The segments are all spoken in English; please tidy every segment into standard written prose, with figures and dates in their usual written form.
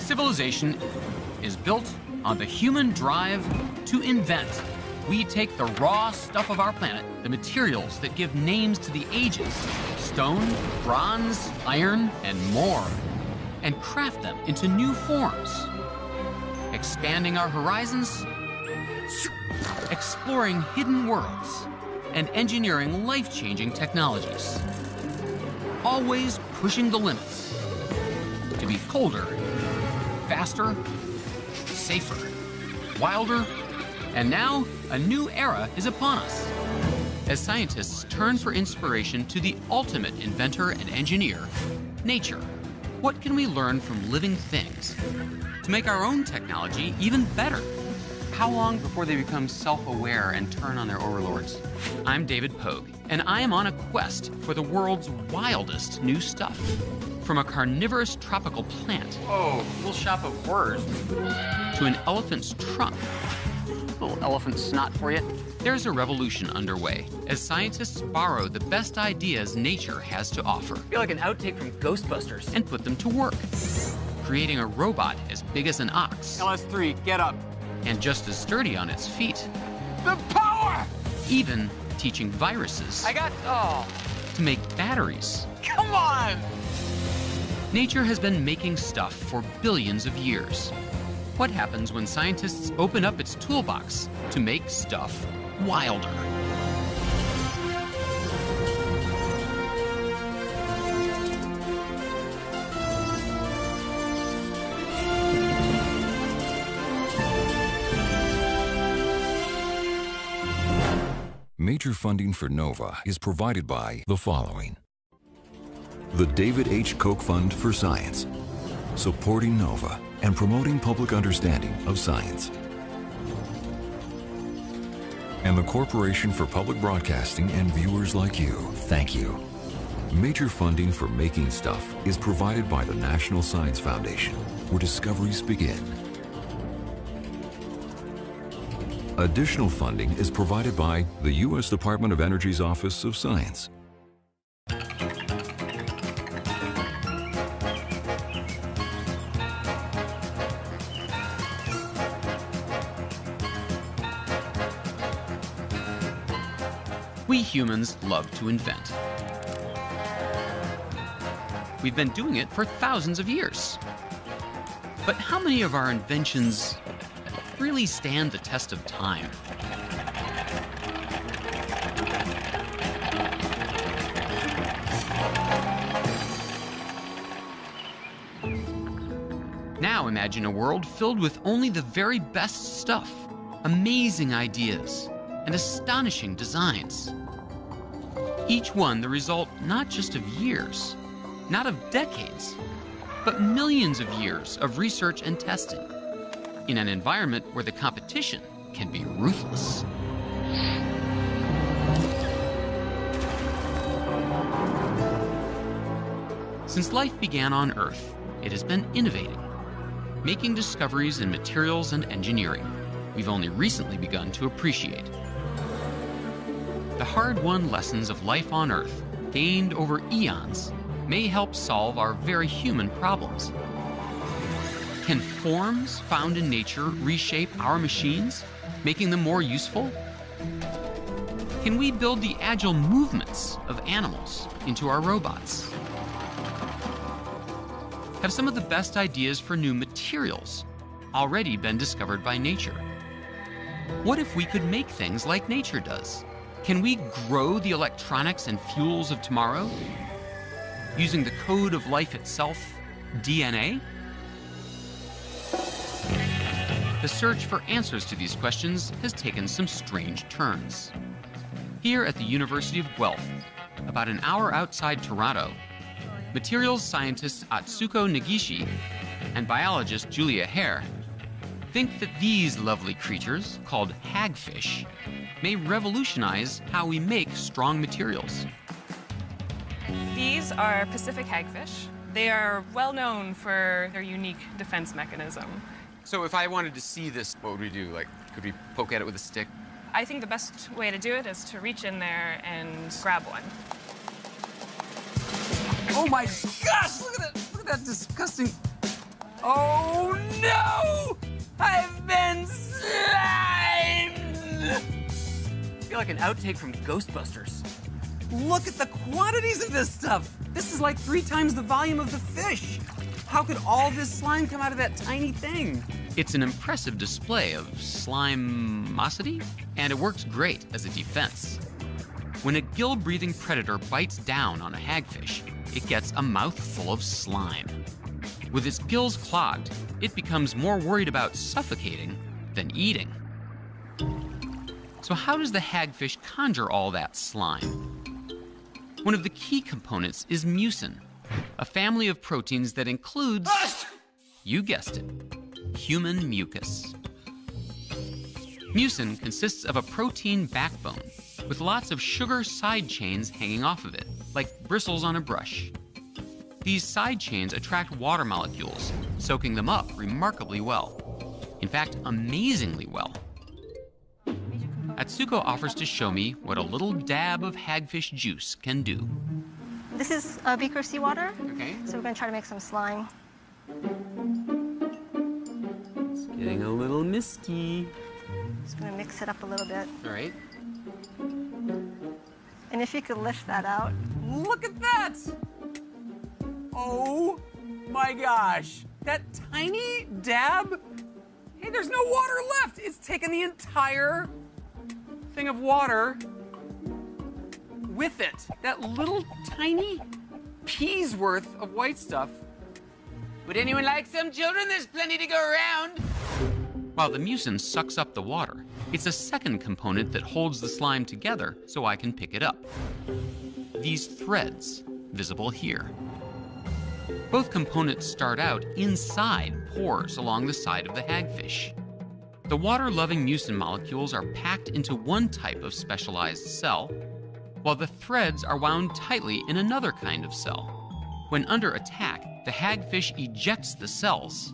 civilization is built on the human drive to invent. We take the raw stuff of our planet, the materials that give names to the ages, stone, bronze, iron, and more, and craft them into new forms, expanding our horizons, exploring hidden worlds, and engineering life-changing technologies. Always pushing the limits to be colder, faster, safer, wilder, and now a new era is upon us. As scientists turn for inspiration to the ultimate inventor and engineer, nature. What can we learn from living things to make our own technology even better? How long before they become self-aware and turn on their overlords? I'm David Pogue, and I am on a quest for the world's wildest new stuff. From a carnivorous tropical plant, full shop of horrors, to an elephant's trunk, little elephant snot for you. There's a revolution underway as scientists borrow the best ideas nature has to offer. I feel like an outtake from Ghostbusters. And put them to work, creating a robot as big as an ox. LS3, get up. And just as sturdy on its feet. The power! Even teaching viruses to make batteries. Come on! Nature has been making stuff for billions of years. What happens when scientists open up its toolbox to make stuff wilder? Major funding for NOVA is provided by the following. The David H. Koch Fund for Science, supporting NOVA and promoting public understanding of science. And the Corporation for Public Broadcasting and viewers like you, thank you. Major funding for making stuff is provided by the National Science Foundation, where discoveries begin. Additional funding is provided by the U.S. Department of Energy's Office of Science. We humans love to invent. We've been doing it for thousands of years. But how many of our inventions really stand the test of time? Now imagine a world filled with only the very best stuff, amazing ideas, and astonishing designs. Each one the result not just of years, not of decades, but millions of years of research and testing in an environment where the competition can be ruthless. Since life began on Earth, it has been innovating, making discoveries in materials and engineering we've only recently begun to appreciate. The hard-won lessons of life on Earth, gained over eons, may help solve our very human problems. Can forms found in nature reshape our machines, making them more useful? Can we build the agile movements of animals into our robots? Have some of the best ideas for new materials already been discovered by nature? What if we could make things like nature does? Can we grow the electronics and fuels of tomorrow using the code of life itself, DNA? The search for answers to these questions has taken some strange turns. Here at the University of Guelph, about an hour outside Toronto, materials scientist Atsuko Negishi and biologist Julia Hare think that these lovely creatures, called hagfish, may revolutionize how we make strong materials. These are Pacific hagfish. They are well known for their unique defense mechanism. So if I wanted to see this, what would we do? Like, could we poke at it with a stick? I think the best way to do it is to reach in there and grab one. Oh my gosh, look at that disgusting... Oh no! I've been slimed! I feel like an outtake from Ghostbusters. Look at the quantities of this stuff. This is like 3 times the volume of the fish. How could all this slime come out of that tiny thing? It's an impressive display of slimosity, and it works great as a defense. When a gill-breathing predator bites down on a hagfish, it gets a mouthful of slime. With its gills clogged, it becomes more worried about suffocating than eating. So how does the hagfish conjure all that slime? One of the key components is mucin, a family of proteins that includes, you guessed it, human mucus. Mucin consists of a protein backbone with lots of sugar side chains hanging off of it, like bristles on a brush. These side chains attract water molecules, soaking them up remarkably well. In fact, amazingly well. Atsuko offers to show me what a little dab of hagfish juice can do. This is a beaker seawater. Okay. So we're going to try to make some slime. It's getting a little misty. Just going to mix it up a little bit. All right. And if you could lift that out. Look at that! Oh my gosh. That tiny dab? Hey, there's no water left. It's taken the entire thing of water with it. That little tiny pea's worth of white stuff. Would anyone like some children? There's plenty to go around. While the mucin sucks up the water, it's a second component that holds the slime together so I can pick it up. These threads, visible here. Both components start out inside pores along the side of the hagfish. The water-loving mucin molecules are packed into one type of specialized cell, while the threads are wound tightly in another kind of cell. When under attack, the hagfish ejects the cells,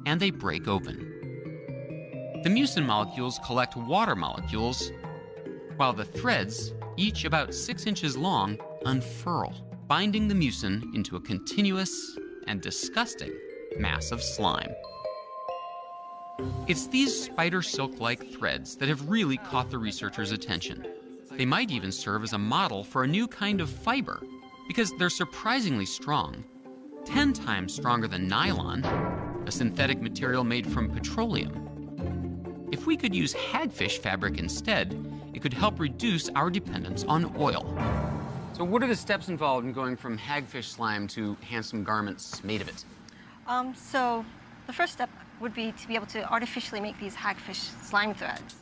and they break open. The mucin molecules collect water molecules, while the threads, each about 6 inches long, unfurl, binding the mucin into a continuous and disgusting mass of slime. It's these spider silk-like threads that have really caught the researchers' attention. They might even serve as a model for a new kind of fiber, because they're surprisingly strong, 10 times stronger than nylon, a synthetic material made from petroleum. If we could use hagfish fabric instead, it could help reduce our dependence on oil. So what are the steps involved in going from hagfish slime to handsome garments made of it? So the first step would be to be able to artificially make these hagfish slime threads.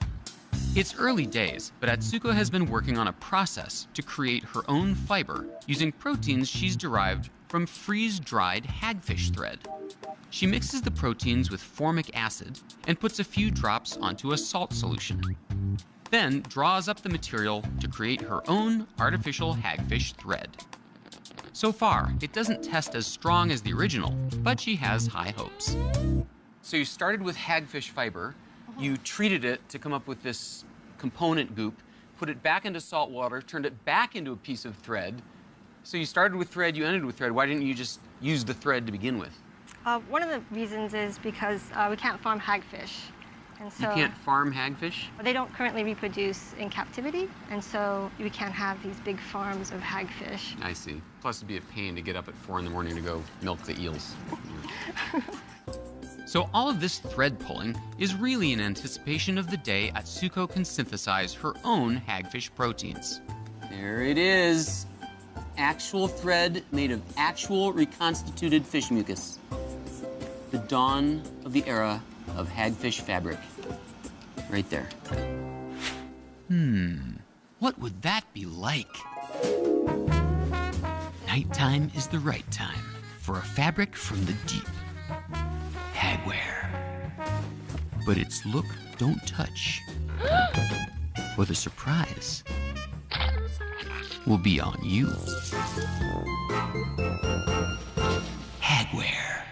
It's early days, but Atsuko has been working on a process to create her own fiber using proteins she's derived from freeze-dried hagfish thread. She mixes the proteins with formic acid and puts a few drops onto a salt solution. Then draws up the material to create her own artificial hagfish thread. So far, it doesn't test as strong as the original, but she has high hopes. So you started with hagfish fiber, you treated it to come up with this component goop, put it back into salt water, turned it back into a piece of thread. So you started with thread, you ended with thread. Why didn't you just use the thread to begin with? One of the reasons is because we can't farm hagfish. And so You can't farm hagfish? they don't currently reproduce in captivity, and so we can't have these big farms of hagfish. I see. Plus it'd be a pain to get up at 4 in the morning to go milk the eels. So all of this thread pulling is really in anticipation of the day Atsuko can synthesize her own hagfish proteins. There it is. Actual thread made of actual reconstituted fish mucus. The dawn of the era of hagfish fabric. Right there. What would that be like? Nighttime is the right time for a fabric from the deep. Hagwear. But its look don't touch. Or the surprise will be on you. Hagwear.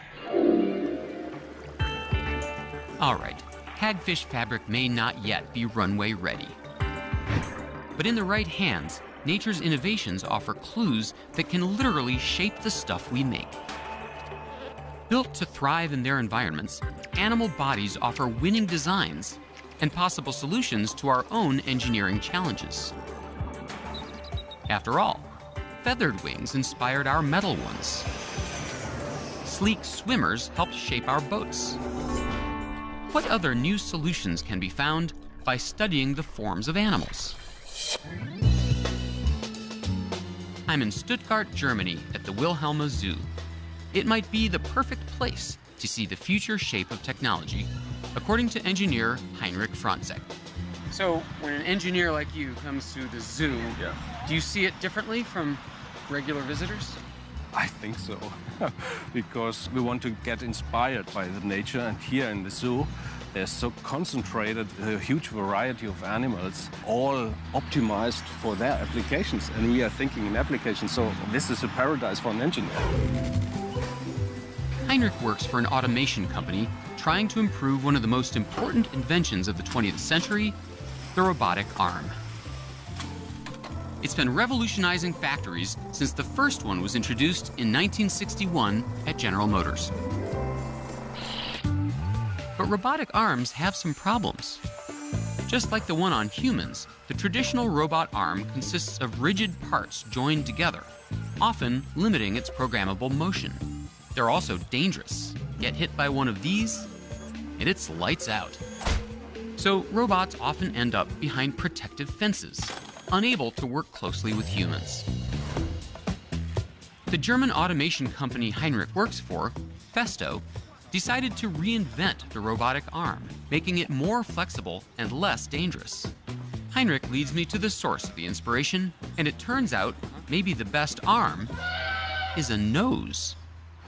All right, hagfish fabric may not yet be runway ready. But in the right hands, nature's innovations offer clues that can literally shape the stuff we make. Built to thrive in their environments, animal bodies offer winning designs and possible solutions to our own engineering challenges. After all, feathered wings inspired our metal ones. Sleek swimmers helped shape our boats. What other new solutions can be found by studying the forms of animals? I'm in Stuttgart, Germany at the Wilhelma Zoo. It might be the perfect place to see the future shape of technology, according to engineer Heinrich Franzek. So when an engineer like you comes to the zoo, do you see it differently from regular visitors? I think so, because we want to get inspired by the nature, and here in the zoo, there's so concentrated a huge variety of animals, all optimized for their applications, and we are thinking in applications, so this is a paradise for an engineer. Heinrich works for an automation company trying to improve one of the most important inventions of the 20th century, the robotic arm. It's been revolutionizing factories since the first one was introduced in 1961 at General Motors. But robotic arms have some problems. Just like the one on humans, the traditional robot arm consists of rigid parts joined together, often limiting its programmable motion. They're also dangerous. Get hit by one of these, and it's lights out. So robots often end up behind protective fences, unable to work closely with humans. The German automation company Heinrich works for, Festo, decided to reinvent the robotic arm, making it more flexible and less dangerous. Heinrich leads me to the source of the inspiration, and it turns out maybe the best arm is a nose.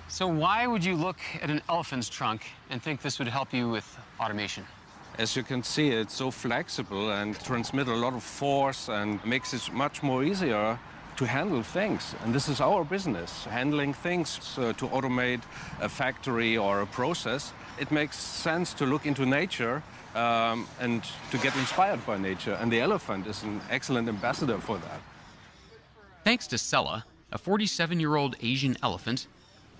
So why would you look at an elephant's trunk and think this would help you with automation? As you can see, it's so flexible and transmits a lot of force and makes it much more easier to handle things. And this is our business, handling things to automate a factory or a process. It makes sense to look into nature and to get inspired by nature. And the elephant is an excellent ambassador for that. Thanks to Sella, a 47-year-old Asian elephant,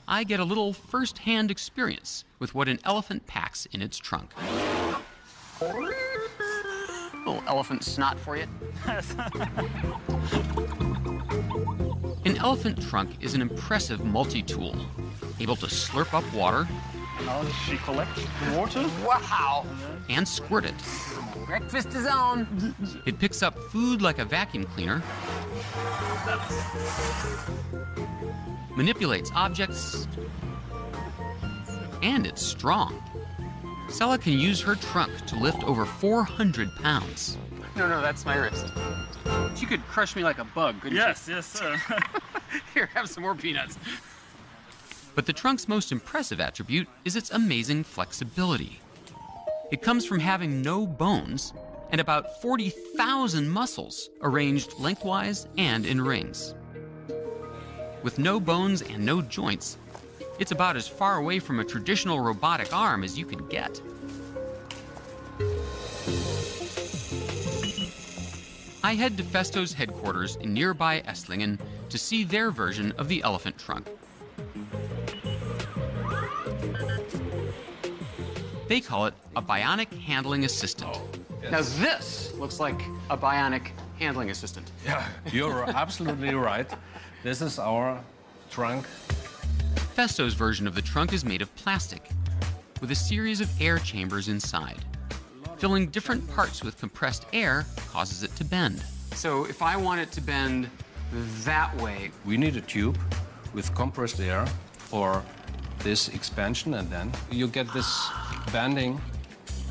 I get a little first-hand experience with what an elephant packs in its trunk. Little elephant snot for you. An elephant trunk is an impressive multi-tool, able to slurp up water. How does she collect the water? Wow! And squirt it. Breakfast is on. It picks up food like a vacuum cleaner, manipulates objects, and it's strong. Sella can use her trunk to lift over 400 pounds. No, that's my wrist. You could crush me like a bug, couldn't Yes, yes, sir. you? Here, have some more peanuts. But the trunk's most impressive attribute is its amazing flexibility. It comes from having no bones and about 40,000 muscles arranged lengthwise and in rings. With no bones and no joints, it's about as far away from a traditional robotic arm as you can get. I head to Festo's headquarters in nearby Esslingen to see their version of the elephant trunk. They call it a bionic handling assistant. Now this looks like a bionic handling assistant. Yeah, you're absolutely right. This is our trunk. Festo's version of the trunk is made of plastic, with a series of air chambers inside. Filling different parts with compressed air causes it to bend. So if I want it to bend that way, We need a tube with compressed air for this expansion, and then you get this bending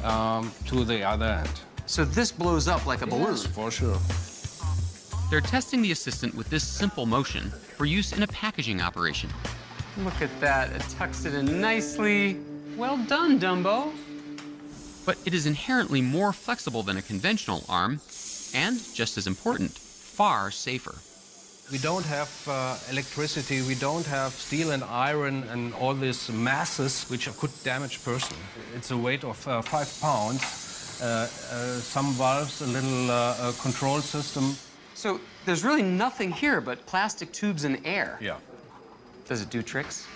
to the other end. so this blows up like a balloon. Yes, for sure. They're testing the assistant with this simple motion for use in a packaging operation. Look at that, it tucks it in nicely. Well done, Dumbo. But it is inherently more flexible than a conventional arm, and, just as important, far safer. We don't have electricity, we don't have steel and iron and all these masses which could damage a person. It's a weight of 5 pounds, some valves, a little control system. So there's really nothing here but plastic tubes and air. Yeah. Does it do tricks?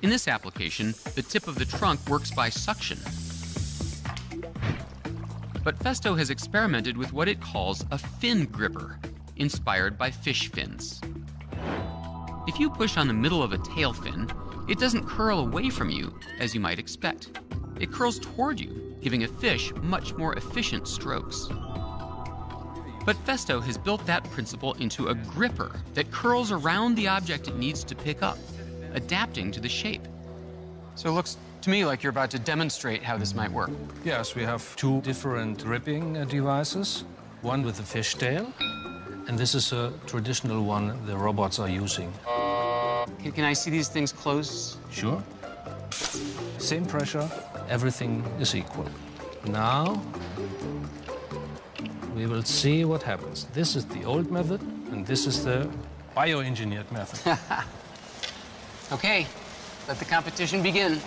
In this application, the tip of the trunk works by suction. But Festo has experimented with what it calls a fin gripper, inspired by fish fins. If you push on the middle of a tail fin, it doesn't curl away from you, as you might expect. It curls toward you, giving a fish much more efficient strokes. But Festo has built that principle into a gripper that curls around the object it needs to pick up, adapting to the shape. So it looks to me like you're about to demonstrate how this might work. Yes, we have two different gripping devices, one with a fish tail, and this is a traditional one the robots are using. Can I see these things close? Sure. Same pressure, everything is equal. Now, we will see what happens. This is the old method, and this is the bioengineered method. Okay, let the competition begin.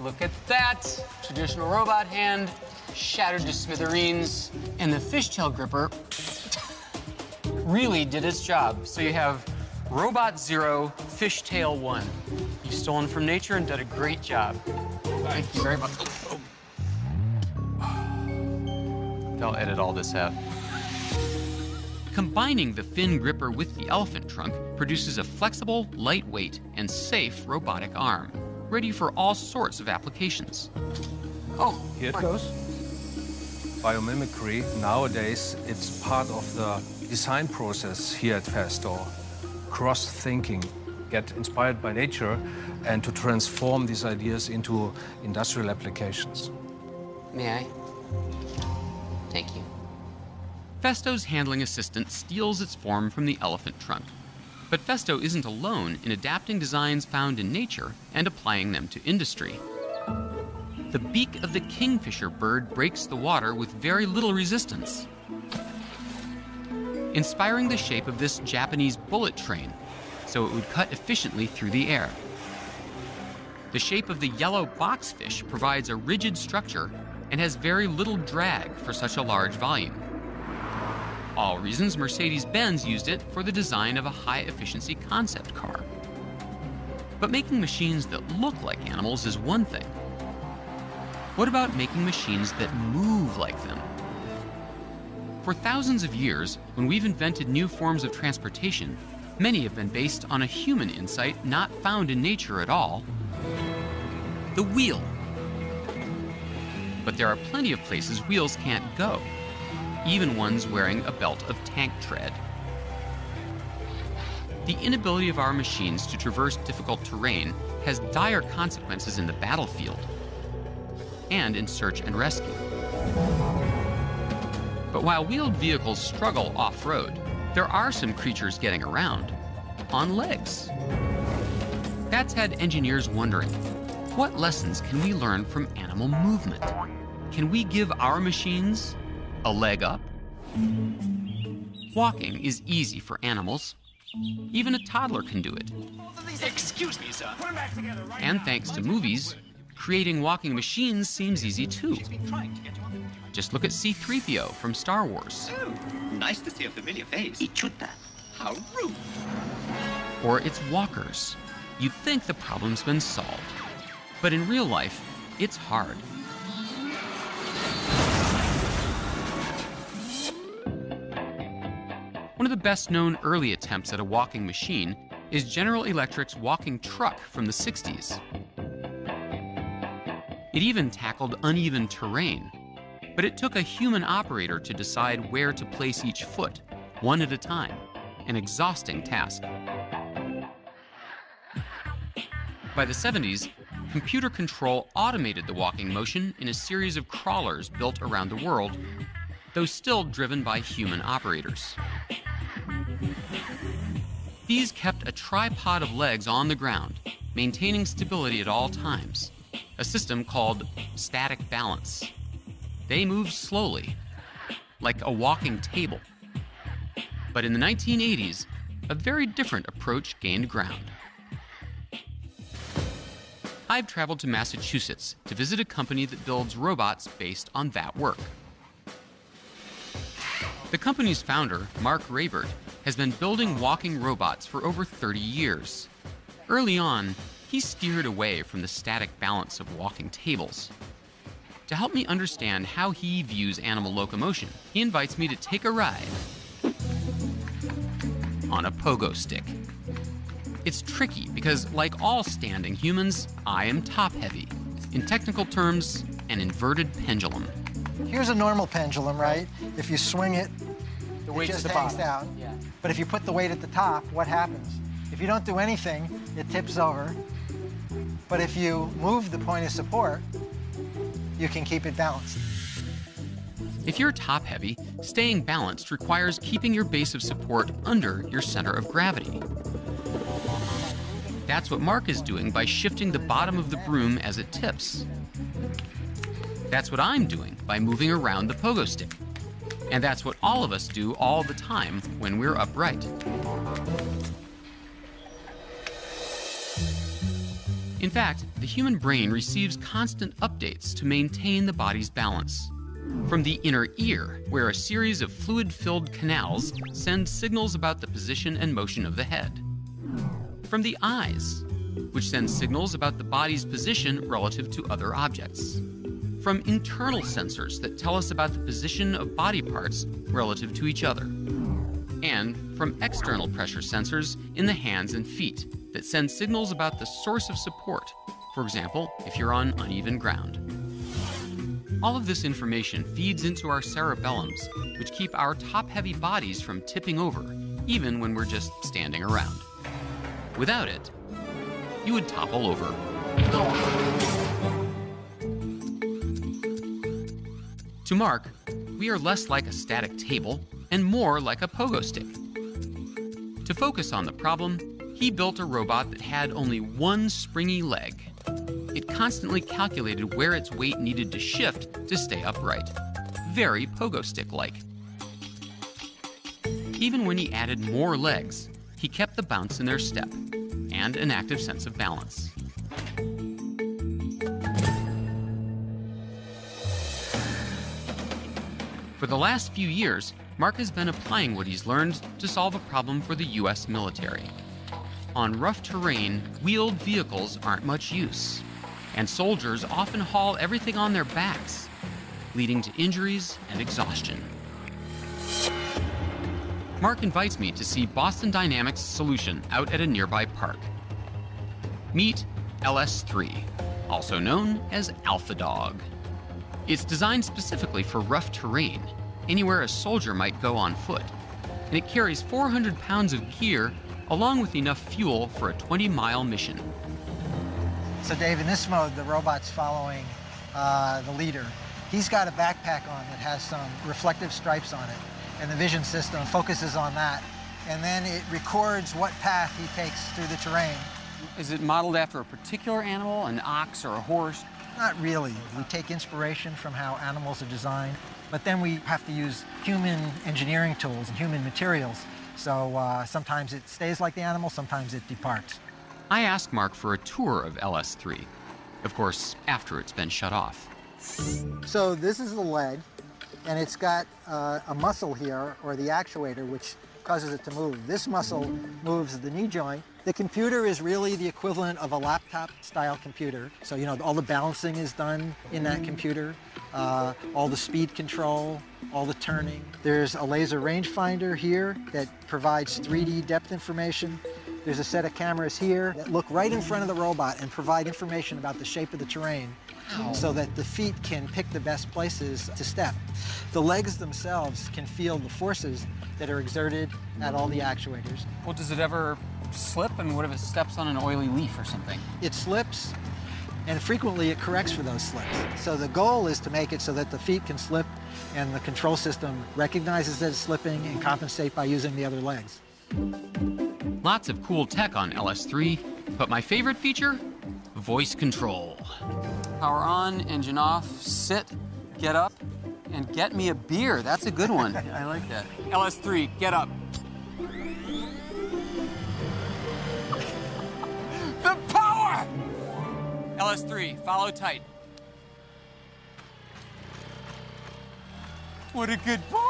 Look at that. Traditional robot hand, shattered to smithereens. And the fishtail gripper really did its job. So you have Robot 0, Fishtail 1. You've stolen from nature and done a great job. Thank you very much. They'll edit all this out. Combining the fin gripper with the elephant trunk produces a flexible, lightweight, and safe robotic arm, ready for all sorts of applications. Oh, Here it goes. Biomimicry, nowadays, it's part of the design process here at Festo. Cross-thinking, get inspired by nature, and to transform these ideas into industrial applications. May I? Thank you. Festo's handling assistant steals its form from the elephant trunk. But Festo isn't alone in adapting designs found in nature and applying them to industry. The beak of the kingfisher bird breaks the water with very little resistance, inspiring the shape of this Japanese bullet train so it would cut efficiently through the air. The shape of the yellow boxfish provides a rigid structure and has very little drag for such a large volume. All reasons Mercedes-Benz used it for the design of a high-efficiency concept car. But making machines that look like animals is one thing. What about making machines that move like them? For thousands of years, when we've invented new forms of transportation, many have been based on a human insight not found in nature at all: the wheel. But there are plenty of places wheels can't go, even ones wearing a belt of tank tread. The inability of our machines to traverse difficult terrain has dire consequences in the battlefield and in search and rescue. But while wheeled vehicles struggle off-road, there are some creatures getting around on legs. That's had engineers wondering, what lessons can we learn from animal movement? Can we give our machines a leg up? Walking is easy for animals. Even a toddler can do it. Excuse me, sir. Put them back together right And thanks to movies, creating walking machines seems easy too. Just look at C-3PO from Star Wars. Oh, nice to see a familiar face. Ichuta. How rude. Or its walkers. You'd think the problem's been solved. But in real life, it's hard. One of the best-known early attempts at a walking machine is General Electric's walking truck from the 60s. It even tackled uneven terrain, but it took a human operator to decide where to place each foot, one at a time, an exhausting task. By the 70s, computer control automated the walking motion in a series of crawlers built around the world, though still driven by human operators. These kept a tripod of legs on the ground, maintaining stability at all times, a system called static balance. They moved slowly, like a walking table. But in the 1980s, a very different approach gained ground. I've traveled to Massachusetts to visit a company that builds robots based on that work. The company's founder, Mark Raybert, has been building walking robots for over 30 years. Early on, he steered away from the static balance of walking tables. To help me understand how he views animal locomotion, he invites me to take a ride on a pogo stick. It's tricky because, like all standing humans, I am top-heavy. In technical terms, an inverted pendulum. Here's a normal pendulum, right? If you swing it, The it weight's just at the hangs bottom. down. Yeah. But if you put the weight at the top, what happens? If you don't do anything, it tips over. But if you move the point of support, you can keep it balanced. If you're top-heavy, staying balanced requires keeping your base of support under your center of gravity. That's what Mark is doing by shifting the bottom of the broom as it tips. That's what I'm doing by moving around the pogo stick. And that's what all of us do all the time when we're upright. In fact, the human brain receives constant updates to maintain the body's balance. From the inner ear, where a series of fluid-filled canals send signals about the position and motion of the head. From the eyes, which send signals about the body's position relative to other objects. From internal sensors that tell us about the position of body parts relative to each other. And from external pressure sensors in the hands and feet that send signals about the source of support, for example, if you're on uneven ground. All of this information feeds into our cerebellums, which keep our top-heavy bodies from tipping over, even when we're just standing around. Without it, you would topple over. To Mark, we are less like a static table and more like a pogo stick. To focus on the problem, he built a robot that had only one springy leg. It constantly calculated where its weight needed to shift to stay upright. Very pogo stick-like. Even when he added more legs, he kept the bounce in their step and an active sense of balance. For the last few years, Mark has been applying what he's learned to solve a problem for the US military. On rough terrain, wheeled vehicles aren't much use, and soldiers often haul everything on their backs, leading to injuries and exhaustion. Mark invites me to see Boston Dynamics' solution out at a nearby park. Meet LS3, also known as Alpha Dog. It's designed specifically for rough terrain, anywhere a soldier might go on foot, and it carries 400 pounds of gear along with enough fuel for a 20-mile mission. So Dave, in this mode, the robot's following the leader. He's got a backpack on that has some reflective stripes on it, and the vision system focuses on that, and then it records what path he takes through the terrain. Is it modeled after a particular animal, an ox or a horse? Not really. We take inspiration from how animals are designed, but then we have to use human engineering tools and human materials. So sometimes it stays like the animal, sometimes it departs. I asked Mark for a tour of LS3, of course, after it's been shut off. So this is the leg, and it's got a muscle here, or the actuator, which causes it to move. This muscle moves the knee joint. The computer is really the equivalent of a laptop-style computer. So, you know, all the balancing is done in that computer, all the speed control, all the turning. There's a laser rangefinder here that provides 3D depth information. There's a set of cameras here that look right in front of the robot and provide information about the shape of the terrain so that the feet can pick the best places to step. The legs themselves can feel the forces that are exerted at all the actuators. Well, does it ever slip? And what if it steps on an oily leaf or something? It slips, and frequently it corrects for those slips. So the goal is to make it so that the feet can slip and the control system recognizes that it's slipping and compensate by using the other legs. Lots of cool tech on LS3, but my favorite feature? Voice control. Power on, engine off, sit, get up, and get me a beer. That's a good one. I like that. LS3, get up. The power! LS3, follow tight. What a good boy!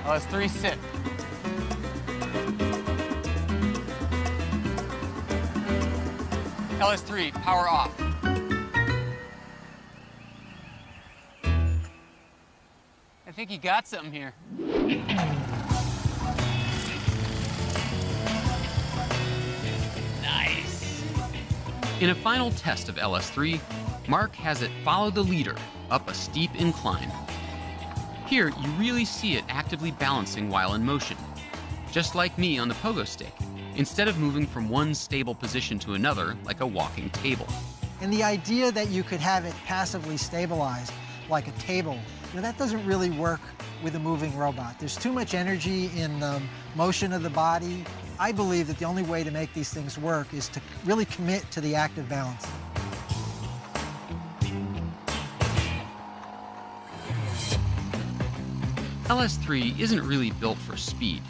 LS3, sit. LS3, power off. I think you got something here. Nice. In a final test of LS3, Mark has it follow the leader up a steep incline. Here, you really see it actively balancing while in motion, just like me on the pogo stick, instead of moving from one stable position to another like a walking table. And the idea that you could have it passively stabilized like a table, that doesn't really work with a moving robot. There's too much energy in the motion of the body. I believe that the only way to make these things work is to really commit to the active balance. LS3 isn't really built for speed.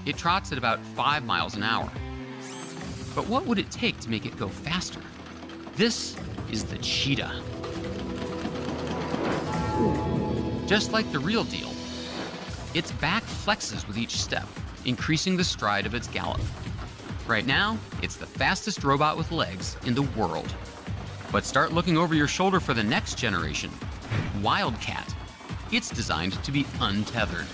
It trots at about 5 miles an hour. But what would it take to make it go faster? This is the cheetah. Just like the real deal, its back flexes with each step, increasing the stride of its gallop. Right now, it's the fastest robot with legs in the world. But start looking over your shoulder for the next generation, Wildcat. It's designed to be untethered.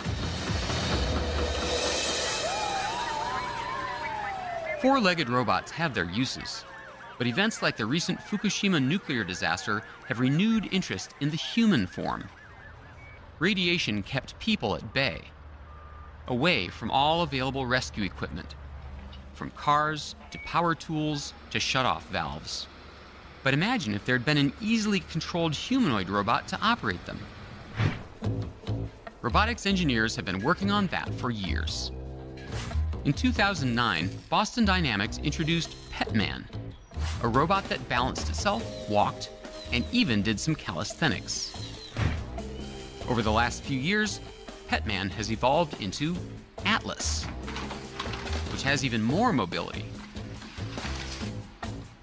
Four-legged robots have their uses, but events like the recent Fukushima nuclear disaster have renewed interest in the human form. Radiation kept people at bay, away from all available rescue equipment, from cars to power tools to shut-off valves. But imagine if there'd been an easily controlled humanoid robot to operate them. Robotics engineers have been working on that for years. In 2009, Boston Dynamics introduced Petman, a robot that balanced itself, walked, and even did some calisthenics. Over the last few years, Petman has evolved into Atlas, which has even more mobility.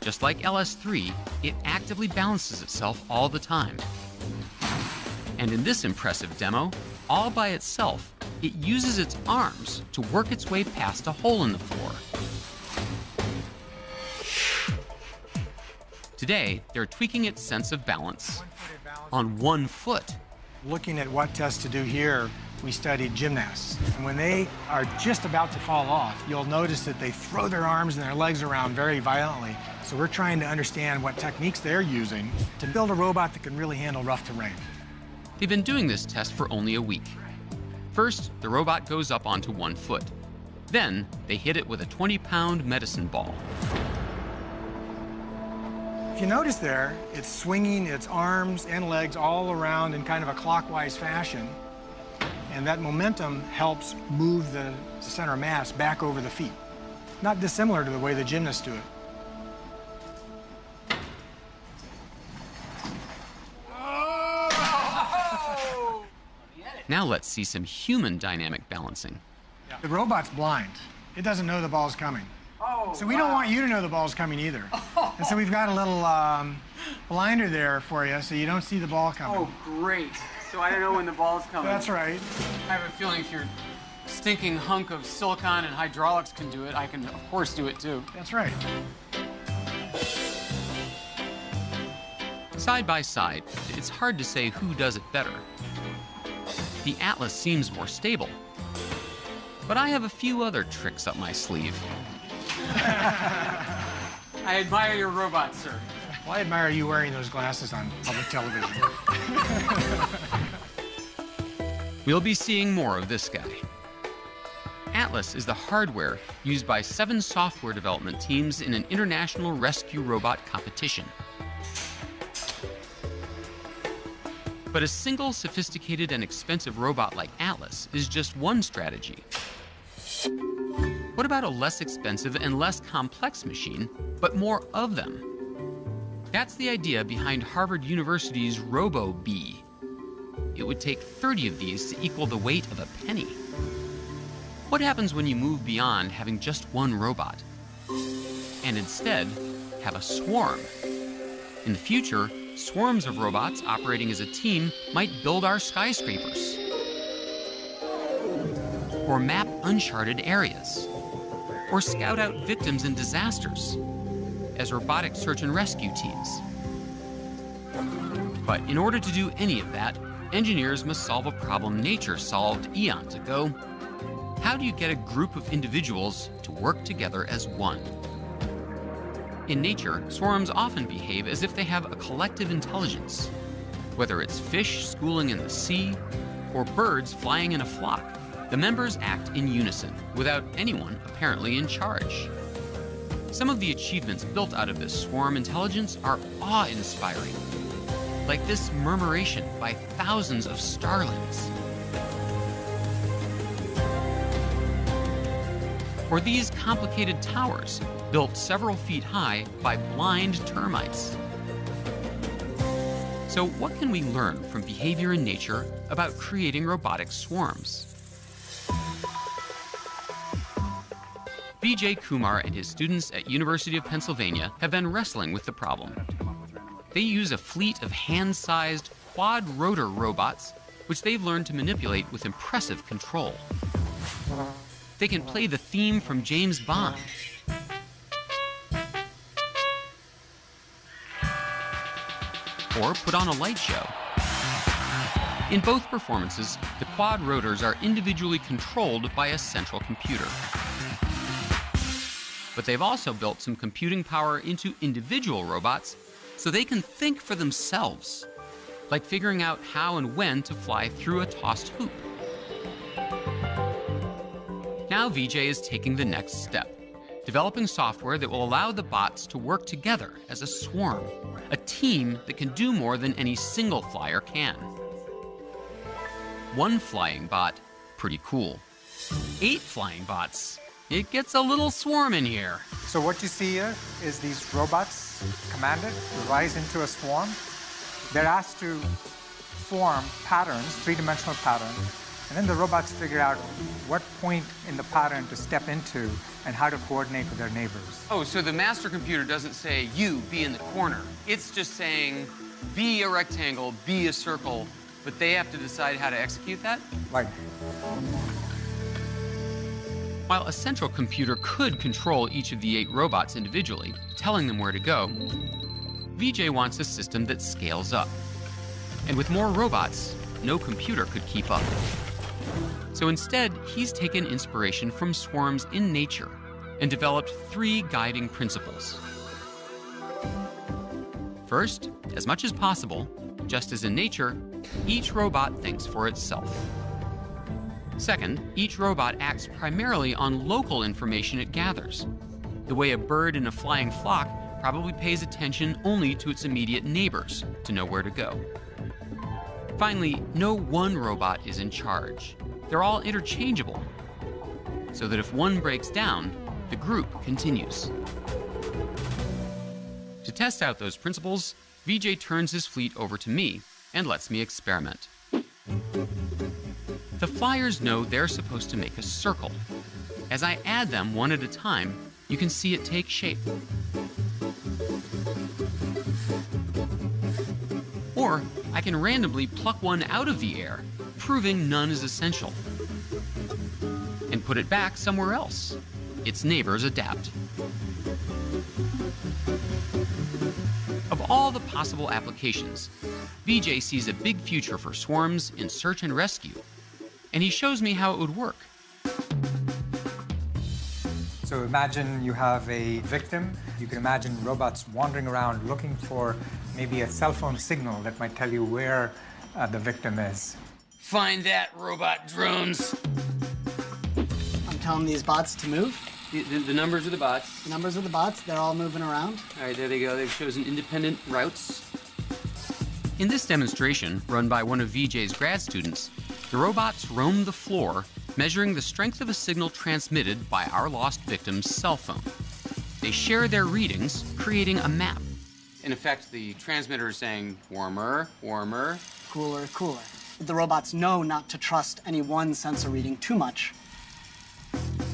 Just like LS3, it actively balances itself all the time. And in this impressive demo, all by itself, it uses its arms to work its way past a hole in the floor. Today, they're tweaking its sense of balance on one foot. Looking at what tests to do here, we studied gymnasts. And when they are just about to fall off, you'll notice that they throw their arms and their legs around very violently. So we're trying to understand what techniques they're using to build a robot that can really handle rough terrain. They've been doing this test for only a week. First, the robot goes up onto one foot. Then, they hit it with a 20-pound medicine ball. If you notice there, it's swinging its arms and legs all around in kind of a clockwise fashion. And that momentum helps move the center of mass back over the feet. Not dissimilar to the way the gymnasts do it. Now let's see some human dynamic balancing. The robot's blind. It doesn't know the ball's coming. So we don't want you to know the ball's coming either. And so we've got a little blinder there for you so you don't see the ball coming. Oh, great. So I don't know when the ball's coming. That's right. I have a feeling if your stinking hunk of silicon and hydraulics can do it, I can, of course, do it too. That's right. Side by side, it's hard to say who does it better. The Atlas seems more stable, but I have a few other tricks up my sleeve. I admire your robot, sir. Well, I admire you wearing those glasses on public television. We'll be seeing more of this guy. Atlas is the hardware used by 7 software development teams in an international rescue robot competition. But a single sophisticated and expensive robot like Atlas is just one strategy. What about a less expensive and less complex machine, but more of them? That's the idea behind Harvard University's Robo-Bee. It would take 30 of these to equal the weight of a penny. What happens when you move beyond having just one robot, and instead have a swarm? In the future, swarms of robots operating as a team might build our skyscrapers, or map uncharted areas, or scout out victims in disasters as robotic search and rescue teams. But in order to do any of that, engineers must solve a problem nature solved eons ago. How do you get a group of individuals to work together as one? In nature, swarms often behave as if they have a collective intelligence. Whether it's fish schooling in the sea or birds flying in a flock, the members act in unison, without anyone apparently in charge. Some of the achievements built out of this swarm intelligence are awe-inspiring, like this murmuration by thousands of starlings. Or these complicated towers, built several feet high by blind termites. So what can we learn from behavior in nature about creating robotic swarms? Vijay Kumar and his students at University of Pennsylvania have been wrestling with the problem. They use a fleet of hand-sized quad-rotor robots, which they've learned to manipulate with impressive control. They can play the theme from James Bond, or put on a light show. In both performances, the quad rotors are individually controlled by a central computer. But they've also built some computing power into individual robots so they can think for themselves, like figuring out how and when to fly through a tossed hoop. Now Vijay is taking the next step, developing software that will allow the bots to work together as a swarm, a team that can do more than any single flyer can. One flying bot, pretty cool. 8 flying bots, it gets a little swarm in here. So what you see here is these robots commanded to rise into a swarm. They're asked to form patterns, 3-dimensional patterns, and then the robots figure out what point in the pattern to step into and how to coordinate with their neighbors. Oh, so the master computer doesn't say, you, be in the corner. It's just saying, be a rectangle, be a circle, but they have to decide how to execute that? Right. While a central computer could control each of the 8 robots individually, telling them where to go, Vijay wants a system that scales up. And with more robots, no computer could keep up. So instead, he's taken inspiration from swarms in nature and developed 3 guiding principles. First, as much as possible, just as in nature, each robot thinks for itself. Second, each robot acts primarily on local information it gathers. The way a bird in a flying flock probably pays attention only to its immediate neighbors to know where to go. Finally, no one robot is in charge. They're all interchangeable, so that if one breaks down, the group continues. To test out those principles, Vijay turns his fleet over to me and lets me experiment. The flyers know they're supposed to make a circle. As I add them one at a time, you can see it take shape. Or I can randomly pluck one out of the air, proving none is essential, and put it back somewhere else. Its neighbors adapt. Of all the possible applications, Vijay sees a big future for swarms in search and rescue, and he shows me how it would work. So imagine you have a victim. You can imagine robots wandering around looking for maybe a cell phone signal that might tell you where the victim is. Find that, robot drones. I'm telling these bots to move. The numbers are the bots. The numbers are the bots. They're all moving around. All right, there they go. They've chosen independent routes. In this demonstration, run by one of VJ's grad students, the robots roam the floor, measuring the strength of a signal transmitted by our lost victim's cell phone. They share their readings, creating a map. In effect, the transmitter is saying, warmer, warmer. Cooler, cooler. But the robots know not to trust any one sensor reading too much.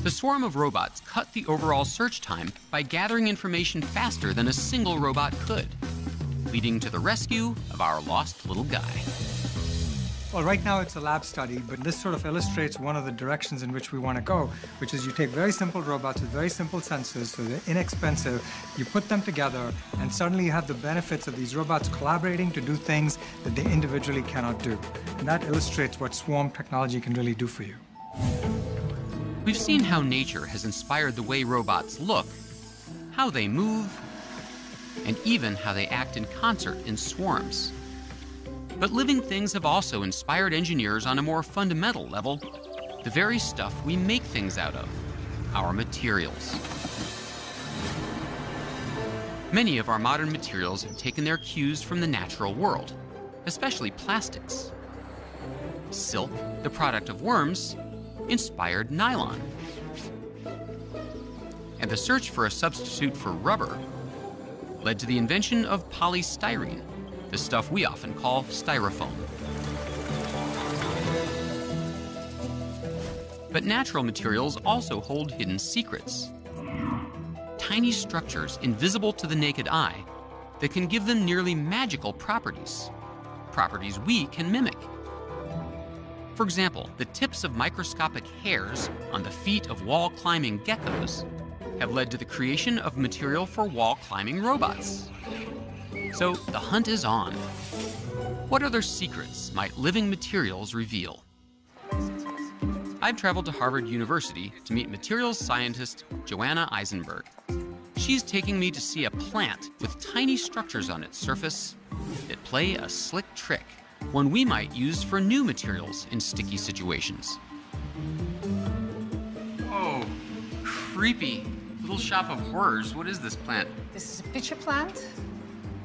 The swarm of robots cut the overall search time by gathering information faster than a single robot could, leading to the rescue of our lost little guy. Well, right now it's a lab study, but this sort of illustrates one of the directions in which we want to go, which is you take very simple robots with very simple sensors, so they're inexpensive, you put them together, and suddenly you have the benefits of these robots collaborating to do things that they individually cannot do. And that illustrates what swarm technology can really do for you. We've seen how nature has inspired the way robots look, how they move, and even how they act in concert in swarms. But living things have also inspired engineers on a more fundamental level, the very stuff we make things out of, our materials. Many of our modern materials have taken their cues from the natural world, especially plastics. Silk, the product of worms, inspired nylon. And the search for a substitute for rubber led to the invention of polystyrene, the stuff we often call styrofoam. But natural materials also hold hidden secrets. Tiny structures invisible to the naked eye that can give them nearly magical properties, properties we can mimic. For example, the tips of microscopic hairs on the feet of wall-climbing geckos have led to the creation of material for wall-climbing robots. So the hunt is on. What other secrets might living materials reveal? I've traveled to Harvard University to meet materials scientist Joanna Eisenberg. She's taking me to see a plant with tiny structures on its surface that play a slick trick, one we might use for new materials in sticky situations. Oh, creepy. Little shop of horrors. What is this plant? This is a pitcher plant,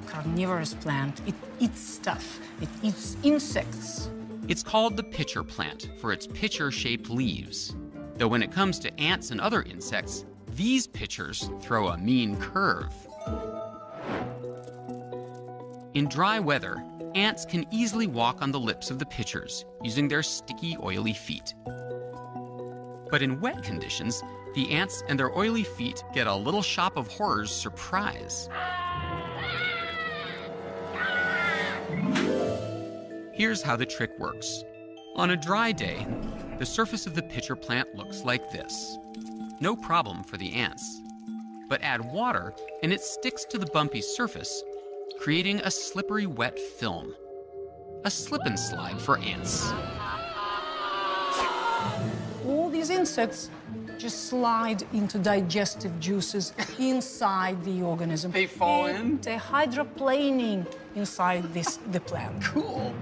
carnivorous plant. It eats stuff. It eats insects. It's called the pitcher plant for its pitcher-shaped leaves. Though when it comes to ants and other insects, these pitchers throw a mean curve. In dry weather, ants can easily walk on the lips of the pitchers using their sticky, oily feet. But in wet conditions, the ants and their oily feet get a little shop of horrors surprise. Here's how the trick works. On a dry day, the surface of the pitcher plant looks like this. No problem for the ants. But add water and it sticks to the bumpy surface, creating a slippery wet film. A slip and slide for ants. All these insects just slide into digestive juices inside the organism. They fall in? They're hydroplaning inside the plant. Cool.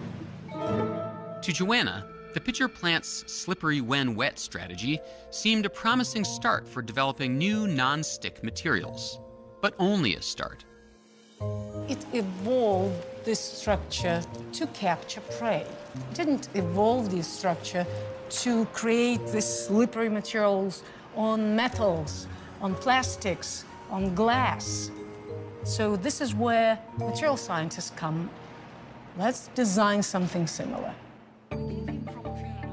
To Joanna, the pitcher plant's slippery when wet strategy seemed a promising start for developing new non-stick materials, but only a start. It evolved this structure to capture prey. It didn't evolve this structure to create these slippery materials on metals, on plastics, on glass. So this is where material scientists come. Let's design something similar.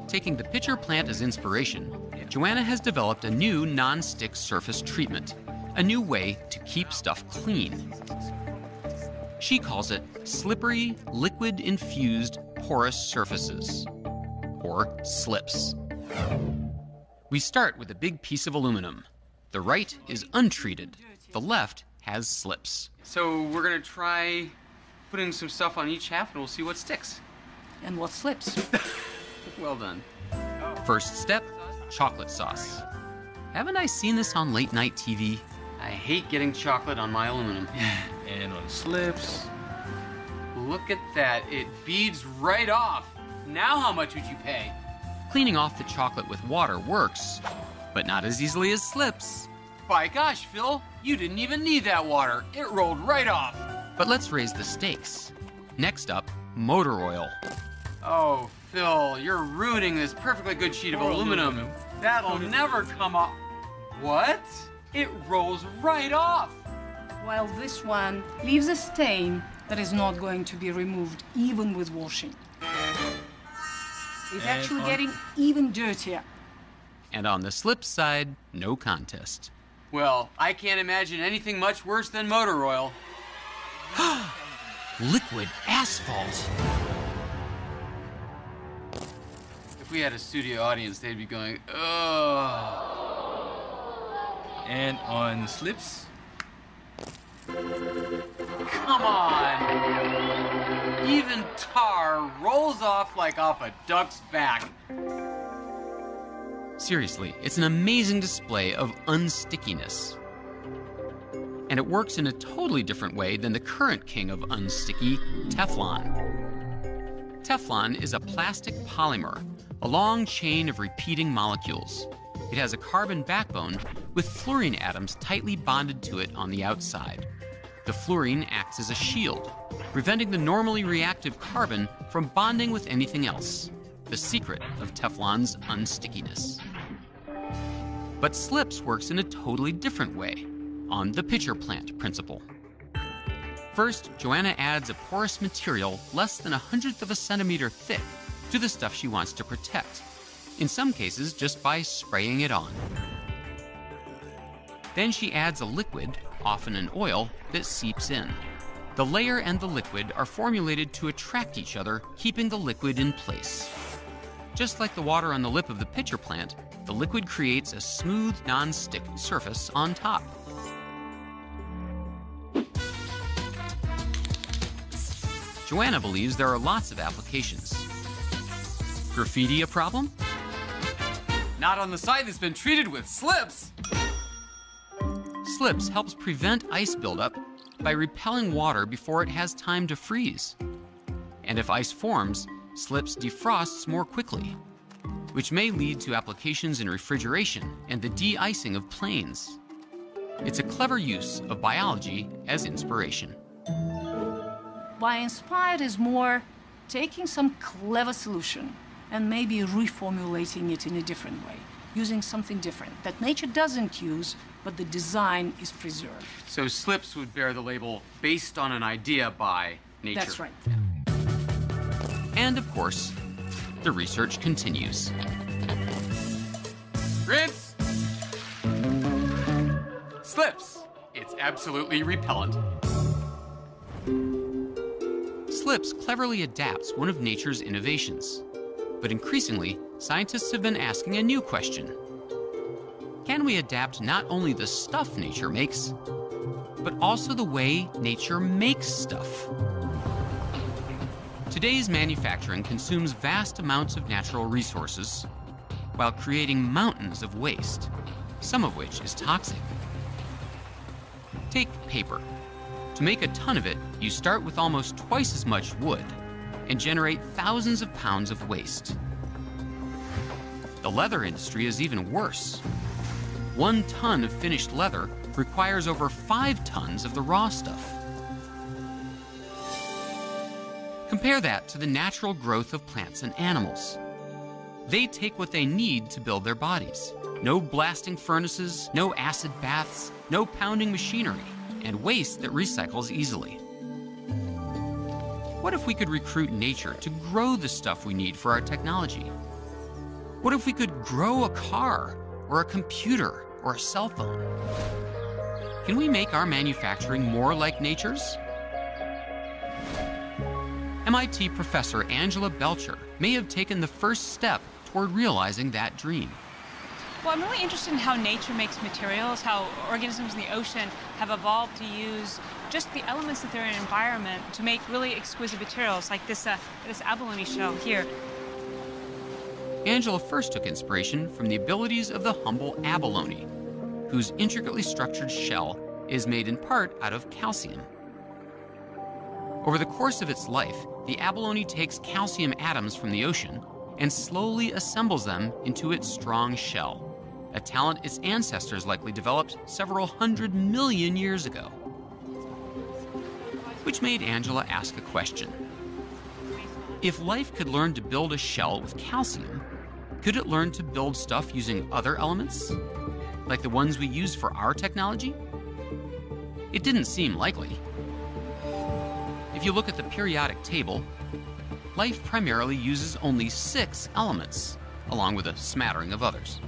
Taking the pitcher plant as inspiration, Joanna has developed a new non-stick surface treatment, a new way to keep stuff clean. She calls it slippery, liquid-infused porous surfaces, or slips. We start with a big piece of aluminum. The right is untreated. The left has slips. So we're gonna try putting some stuff on each half and we'll see what sticks. And what slips? Well done. First step, chocolate sauce. Haven't I seen this on late night TV? I hate getting chocolate on my aluminum. And on slips. Look at that, it beads right off. Now how much would you pay? Cleaning off the chocolate with water works, but not as easily as slips. By gosh, Phil, you didn't even need that water. It rolled right off. But let's raise the stakes. Next up, motor oil. Oh, Phil, you're ruining this perfectly good sheet of aluminum. That'll never come off. What? It rolls right off. While this one leaves a stain that is not going to be removed even with washing. It's actually getting even dirtier. And on the slip side, no contest. Well, I can't imagine anything much worse than motor oil. Liquid asphalt. If we had a studio audience, they'd be going, ugh. And on slips? Come on! Even tar rolls off like off a duck's back. Seriously, it's an amazing display of unstickiness. And it works in a totally different way than the current king of unsticky, Teflon. Teflon is a plastic polymer, a long chain of repeating molecules. It has a carbon backbone with fluorine atoms tightly bonded to it on the outside. The fluorine acts as a shield, preventing the normally reactive carbon from bonding with anything else, the secret of Teflon's unstickiness. But slips works in a totally different way, on the pitcher plant principle. First, Joanna adds a porous material less than 1/100 of a centimeter thick to the stuff she wants to protect, in some cases just by spraying it on. Then she adds a liquid, often an oil, that seeps in. The layer and the liquid are formulated to attract each other, keeping the liquid in place. Just like the water on the lip of the pitcher plant, the liquid creates a smooth, non-stick surface on top. Joanna believes there are lots of applications. Graffiti a problem? Not on the side that's been treated with slips. Slips helps prevent ice buildup by repelling water before it has time to freeze. And if ice forms, slips defrosts more quickly, which may lead to applications in refrigeration and the de-icing of planes. It's a clever use of biology as inspiration. Why inspired is more taking some clever solution and maybe reformulating it in a different way, using something different that nature doesn't use, but the design is preserved. So slips would bear the label based on an idea by nature. That's right. And of course, the research continues. Rinse! Slips. It's absolutely repellent. Slips cleverly adapts one of nature's innovations. But increasingly, scientists have been asking a new question. Can we adapt not only the stuff nature makes, but also the way nature makes stuff? Today's manufacturing consumes vast amounts of natural resources while creating mountains of waste, some of which is toxic. Take paper. To make a ton of it, you start with almost twice as much wood and generate thousands of pounds of waste. The leather industry is even worse. 1 ton of finished leather requires over 5 tons of the raw stuff. Compare that to the natural growth of plants and animals. They take what they need to build their bodies. No blasting furnaces, no acid baths, no pounding machinery, and waste that recycles easily. What if we could recruit nature to grow the stuff we need for our technology? What if we could grow a car, or a computer, or a cell phone? Can we make our manufacturing more like nature's? MIT professor Angela Belcher may have taken the first step toward realizing that dream. Well, I'm really interested in how nature makes materials, how organisms in the ocean have evolved to use just the elements that they're in an environment to make really exquisite materials, like this abalone shell here. Angela first took inspiration from the abilities of the humble abalone, whose intricately structured shell is made in part out of calcium. Over the course of its life, the abalone takes calcium atoms from the ocean and slowly assembles them into its strong shell, a talent its ancestors likely developed several 100 million years ago. Which made Angela ask a question. If life could learn to build a shell with calcium, could it learn to build stuff using other elements, like the ones we use for our technology? It didn't seem likely. If you look at the periodic table, life primarily uses only 6 elements, along with a smattering of others.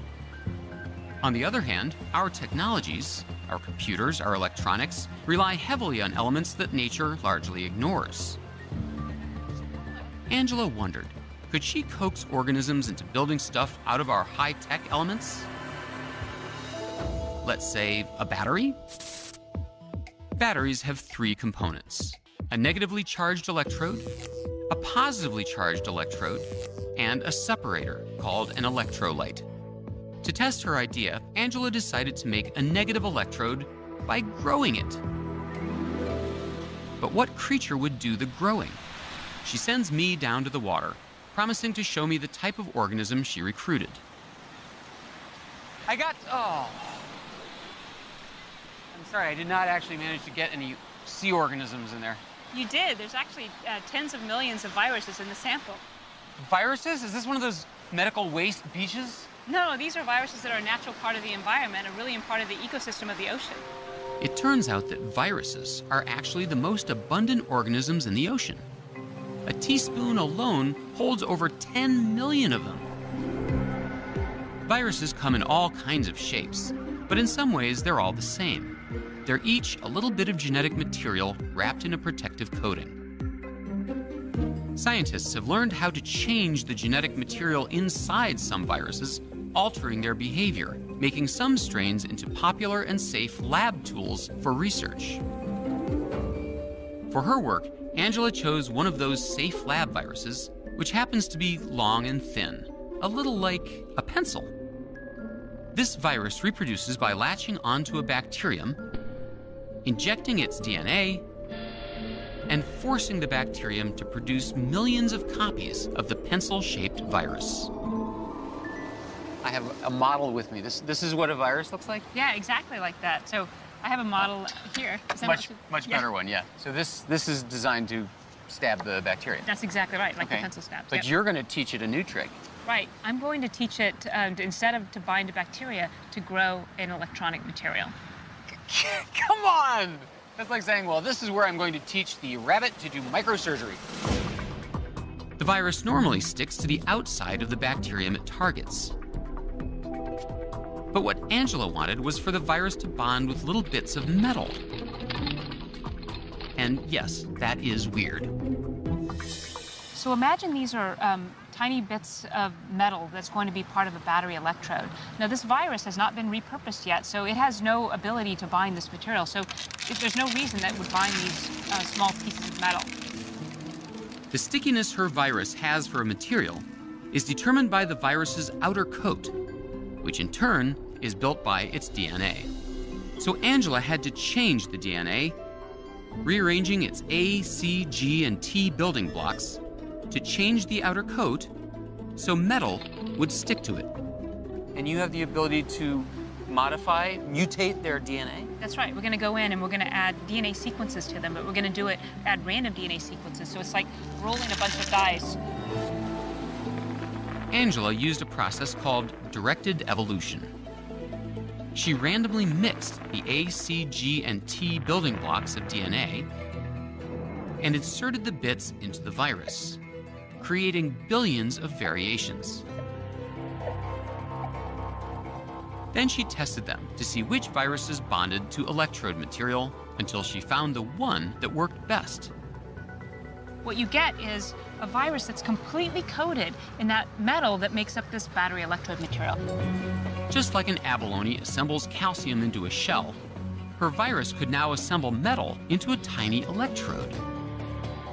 On the other hand, our technologies, our computers, our electronics, rely heavily on elements that nature largely ignores. Angela wondered, could she coax organisms into building stuff out of our high-tech elements? Let's say a battery? Batteries have 3 components: a negatively charged electrode, a positively charged electrode, and a separator called an electrolyte. To test her idea, Angela decided to make a negative electrode by growing it. But what creature would do the growing? She sends me down to the water, promising to show me the type of organism she recruited. I'm sorry, I did not actually manage to get any sea organisms in there. You did. There's actually tens of millions of viruses in the sample. Viruses? Is this one of those medical waste beaches? No, these are viruses that are a natural part of the environment, a really part of the ecosystem of the ocean. It turns out that viruses are actually the most abundant organisms in the ocean. A teaspoon alone holds over 10 million of them. Viruses come in all kinds of shapes, but in some ways they're all the same. They're each a little bit of genetic material wrapped in a protective coating. Scientists have learned how to change the genetic material inside some viruses, altering their behavior, making some strains into popular and safe lab tools for research. For her work, Angela chose one of those safe lab viruses, which happens to be long and thin, a little like a pencil. This virus reproduces by latching onto a bacterium, injecting its DNA, and forcing the bacterium to produce millions of copies of the pencil-shaped virus. I have a model with me. This is what a virus looks like? Yeah, exactly like that. So I have a model here. Much better one, yeah. So this is designed to stab the bacteria. That's exactly right, like the pencil stabs. But you're going to teach it a new trick. Right. I'm going to teach it, instead of to bind to bacteria, to grow an electronic material. Come on! That's like saying, well, this is where I'm going to teach the rabbit to do microsurgery. The virus normally sticks to the outside of the bacterium it targets. But what Angela wanted was for the virus to bond with little bits of metal. And yes, that is weird. So imagine these are tiny bits of metal that's going to be part of a battery electrode. Now, this virus has not been repurposed yet, so it has no ability to bind this material. So there's no reason that it would bind these small pieces of metal. The stickiness her virus has for a material is determined by the virus's outer coat, which in turn is built by its DNA. So Angela had to change the DNA, rearranging its A, C, G, and T building blocks to change the outer coat so metal would stick to it. And you have the ability to modify, mutate their DNA? That's right. We're going to go in and we're going to add DNA sequences to them, but we're going to do it, add random DNA sequences. So it's like rolling a bunch of dice. Angela used a process called directed evolution. She randomly mixed the A, C, G, and T building blocks of DNA and inserted the bits into the virus, creating billions of variations. Then she tested them to see which viruses bonded to electrode material until she found the one that worked best. What you get is a virus that's completely coated in that metal that makes up this battery electrode material. Just like an abalone assembles calcium into a shell, her virus could now assemble metal into a tiny electrode.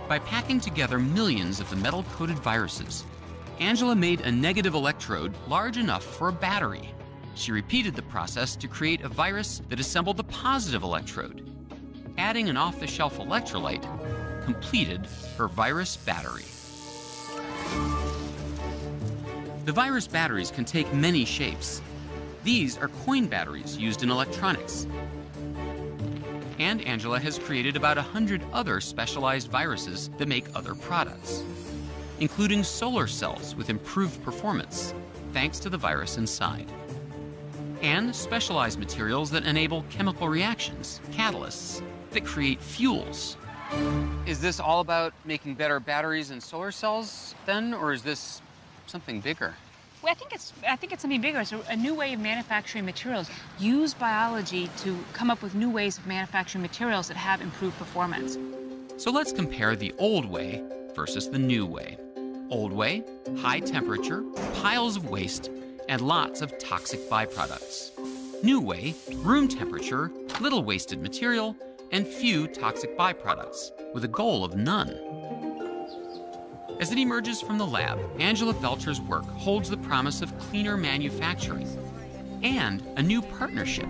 By packing together millions of the metal-coated viruses, Angela made a negative electrode large enough for a battery. She repeated the process to create a virus that assembled the positive electrode. Adding an off-the-shelf electrolyte completed her virus battery. The virus batteries can take many shapes. These are coin batteries used in electronics. And Angela has created about 100 other specialized viruses that make other products. including solar cells with improved performance, thanks to the virus inside. And specialized materials that enable chemical reactions, catalysts, that create fuels. Is this all about making better batteries and solar cells then, or is this something bigger? Well, I think it's something bigger. It's a new way of manufacturing materials. Use biology to come up with new ways of manufacturing materials that have improved performance. So let's compare the old way versus the new way. Old way, high temperature, piles of waste, and lots of toxic byproducts. New way, room temperature, little wasted material, and few toxic byproducts, with a goal of none. As it emerges from the lab, Angela Belcher's work holds the promise of cleaner manufacturing and a new partnership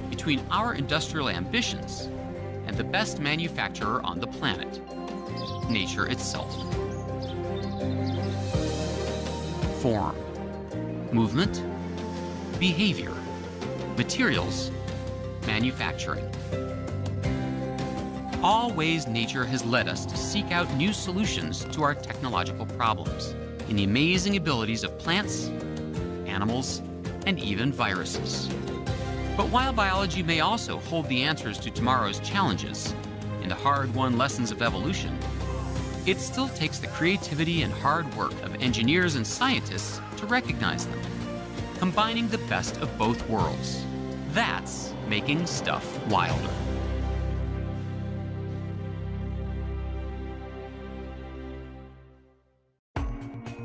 between our industrial ambitions and the best manufacturer on the planet, nature itself. Form, movement, behavior, materials, manufacturing. All ways nature has led us to seek out new solutions to our technological problems in the amazing abilities of plants, animals, and even viruses. But while biology may also hold the answers to tomorrow's challenges and the hard-won lessons of evolution, it still takes the creativity and hard work of engineers and scientists to recognize them, combining the best of both worlds. That's making stuff wilder.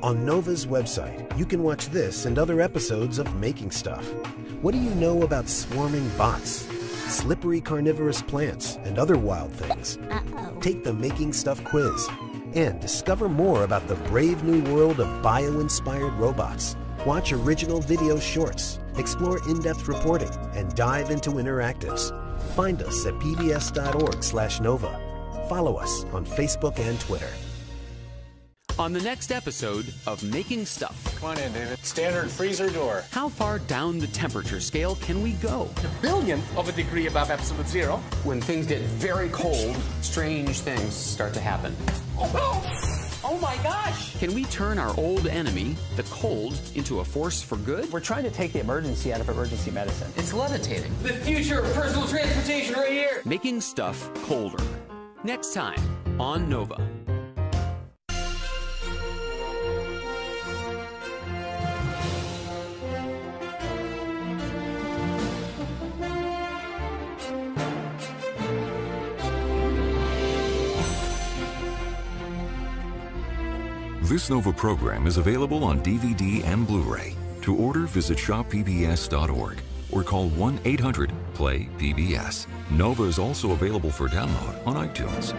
On Nova's website, you can watch this and other episodes of Making Stuff. What do you know about swarming bots, slippery carnivorous plants, and other wild things? Take the Making Stuff quiz and discover more about the brave new world of bio-inspired robots. Watch original video shorts, explore in-depth reporting, and dive into interactives. Find us at pbs.org/Nova. Follow us on Facebook and Twitter. On the next episode of Making Stuff. Come on in, David. Standard freezer door. How far down the temperature scale can we go? A billionth of a degree above absolute zero. When things get very cold, strange things start to happen. Oh my gosh! Can we turn our old enemy, the cold, into a force for good? We're trying to take the emergency out of emergency medicine. It's levitating. The future of personal transportation right here. Making stuff colder. Next time on Nova. This Nova program is available on DVD and Blu-ray. To order, visit shoppbs.org or call 1-800-PLAY-PBS. Nova is also available for download on iTunes.